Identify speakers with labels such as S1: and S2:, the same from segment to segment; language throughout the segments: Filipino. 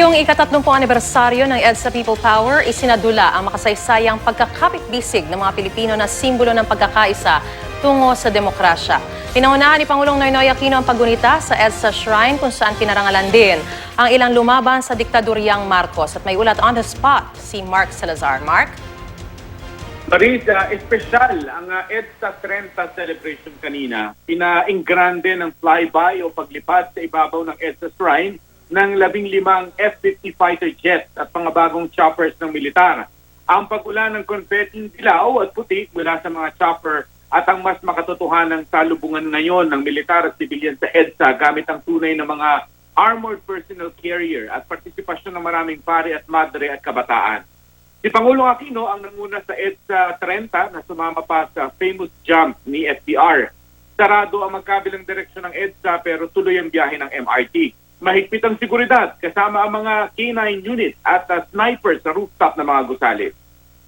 S1: Ngayong ika-30 anibersaryo ng EDSA People Power, isinadula ang makasaysayang pagkakapit-bisig ng mga Pilipino na simbolo ng pagkakaisa tungo sa demokrasya. Pinangunahan ni Pangulong Noynoy Aquino ang paggunita sa EDSA Shrine kung saan pinarangalan din ang ilang lumaban sa diktadoryang Marcos. At may ulat on the spot si Mark Salazar. Mark?
S2: Marisa, espesyal ang EDSA 30 celebration kanina. Pinainggrande ng flyby o paglipad sa ibabaw ng EDSA Shrine ng 15 F-50 fighter jets at mga bagong choppers ng militar. Ang pag-ulan ng confetti dilaw at puti mula sa mga chopper at ang mas makatotohanang salubungan ngayon ng militar at sibilyan sa EDSA gamit ang tunay na mga armored personnel carrier at partisipasyon ng maraming pare at madre at kabataan. Si Pangulong Aquino ang nanguna sa EDSA 30 na sumama pa sa famous jump ni FDR. Sarado ang magkabilang direksyon ng EDSA pero tuloy ang biyahe ng MRT. Mahigpit ang seguridad kasama ang mga K9 unit at snipers sa rooftop ng mga gusali.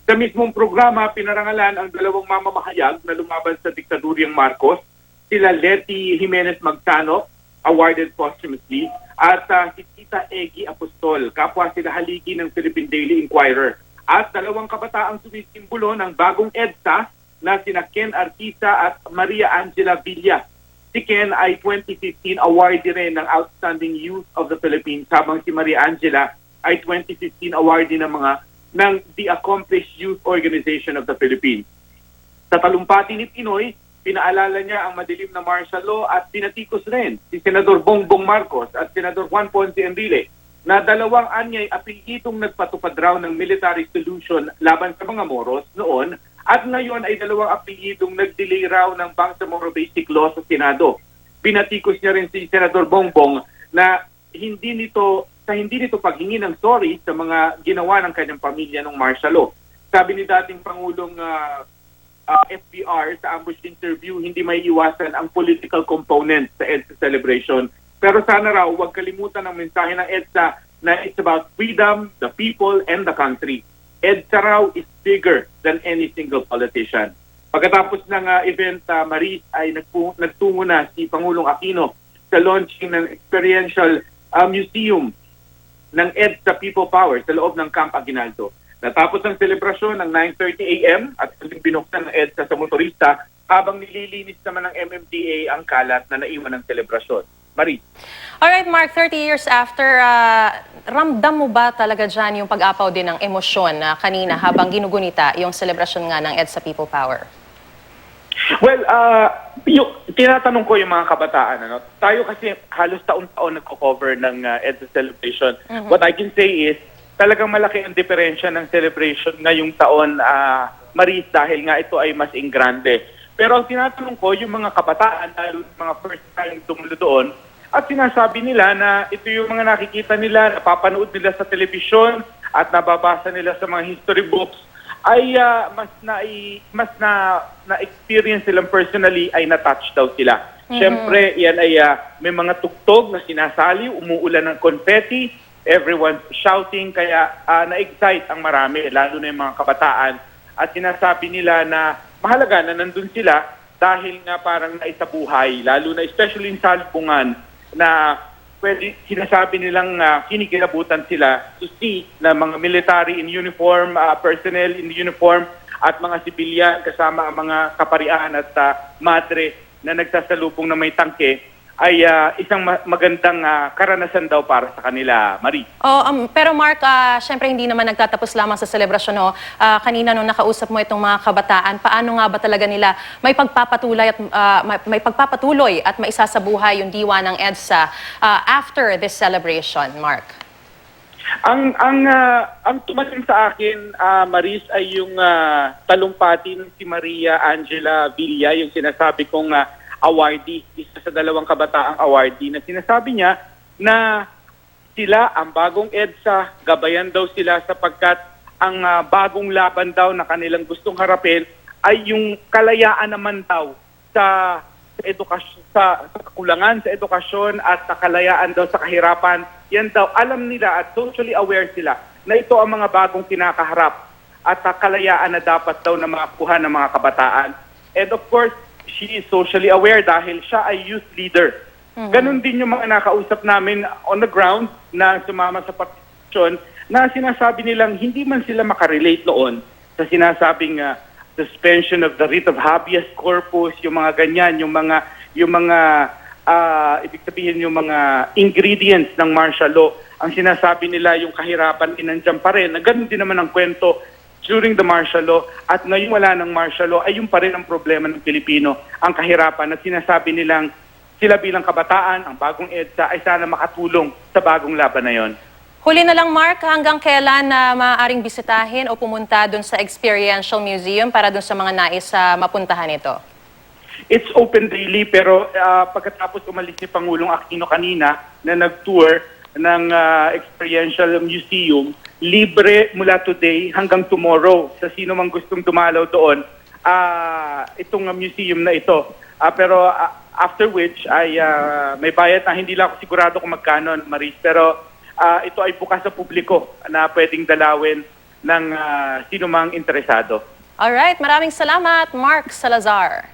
S2: Sa mismong programa, pinarangalan ang dalawang mamamahayag na lumaban sa diktadoryang Marcos, sila Leti Jimenez Magtano, awarded posthumously, at si Tita Eggy Apostol, kapwa sila haligi ng Philippine Daily Inquirer, at dalawang kabataang sumisimbolo ng bagong EDSA na sina Ken Artisa at Maria Angela Villa. Si Ken ay 2015 awardee rin ng Outstanding Youth of the Philippines, habang si Maria Angela ay 2015 awardee ng The Accomplished Youth Organization of the Philippines. Sa talumpati ni Pinoy, pinaalala niya ang madilim na martial law at pinatikos rin si Senador Bongbong Marcos at Senador Juan Ponce Enrile na dalawang anyay apelidong nagpatupad raw ng military solution laban sa mga Moros noon, at ngayon ay dalawang apelidong nagdelay raw ng Bangsamoro Basic Law sa Senado. Pinatikos niya rin si Senador Bongbong na hindi nito paghingi ng sorry sa mga ginawa ng kanyang pamilya ng martial law. Sabi ni dating Pangulong FBR sa ambush interview, hindi may iwasan ang political component sa EDSA celebration. Pero sana raw huwag kalimutan ang mensahe ng EDSA na it's about freedom, the people, and the country. EDSA raw is bigger than any single politician. Pagkatapos ng event, Maris, ay nagtungo na si Pangulong Aquino sa launching ng experiential museum ng EDSA People Power sa loob ng Camp Aguinaldo. Natapos ang selebrasyon ng 9:30 a.m. at binuksan ng EDSA sa motorista habang nililinis naman ng MMDA ang kalat na naiwan ng selebrasyon. Maris.
S1: Alright, Mark, 30 years after, ramdam mo ba talaga dyan yung pag-apaw din ng emosyon na kanina habang ginugunita yung selebrasyon nga ng EDSA People Power?
S2: Well, tinatanong ko yung mga kabataan. Tayo kasi halos taon-taon nagko-cover ng EDSA celebration. What I can say is, talagang malaki ang diferensya ng celebration ngayong taon, Maris, dahil nga ito ay mas ingrande. Pero ang tinatanong ko, yung mga kabataan, lalo mga first time tumulo doon, at sinasabi nila na ito yung mga nakikita nila, napapanood nila sa telebisyon at nababasa nila sa mga history books, ay mas na-experience silang personally, ay na-touch daw sila. Siyempre, yan ay may mga tugtog na sinasali, umuulan ng confetti, everyone's shouting, kaya na-excite ang marami, lalo na yung mga kabataan. At sinasabi nila na mahalaga na nandun sila dahil nga parang naisabuhay, lalo na especially in salpungan, na pwede sinasabi nilang kinikilabutan sila to see na mga military in uniform, personnel in uniform, at mga sibilyan kasama ang mga kaparian at madre na nagsasalubong na may tangke ay isang magandang karanasan daw para sa kanila, Marie.
S1: Pero Mark, syempre hindi naman nagtatapos lamang sa selebrasyon. Kanina nung nakausap mo itong mga kabataan, paano nga ba talaga nila may pagpapatuloy at maisasabuhay yung diwa ng EDSA after this celebration, Mark?
S2: Ang tumating sa akin, Maris, ay yung talumpati ng si Maria Angela Villa, yung sinasabi kong awardee, isa sa dalawang kabataang awardee, na sinasabi niya na sila ang bagong EDSA, gabayan daw sila sapagkat ang bagong laban daw na kanilang gustong harapin ay yung kalayaan naman daw sa edukasyon, sa kakulangan sa edukasyon at sa kalayaan daw sa kahirapan. Yan daw, alam nila at socially aware sila na ito ang mga bagong kinakaharap at kalayaan na dapat daw na makakuha ng mga kabataan. And of course, she is socially aware dahil siya ay youth leader. Ganon din yung mga nakausap namin on the ground na sumama sa question na sinasabi nilang hindi man sila makarelate doon sa sinasabing suspension of the writ of habeas corpus, yung mga ganyan, yung mga ibig sabihin yung mga ingredients ng martial law. Ang sinasabi nila yung kahirapan inandyan pa rin. Na ganun din naman ang kwento during the martial law at ngayon wala ng martial law ay yung pa rin ang problema ng Pilipino, ang kahirapan na sinasabi nilang sila bilang kabataan, ang bagong EDSA ay sana makatulong sa bagong laban na yon.
S1: Huli na lang, Mark, hanggang kailan na maaaring bisitahin o pumunta doon sa Experiential Museum para doon sa mga nais mapuntahan ito?
S2: It's open daily pero pagkatapos umalis ni Pangulong Aquino kanina na nag-tour ng Experiential Museum, libre mula today hanggang tomorrow sa sino mang gustong dumalaw doon itong museum na ito. Pero after which ay may bayad na, hindi lang ako sigurado kung magkano, Maris, pero ito ay bukas sa publiko na pwedeng dalawin ng sino mang interesado.
S1: Alright, maraming salamat, Mark Salazar.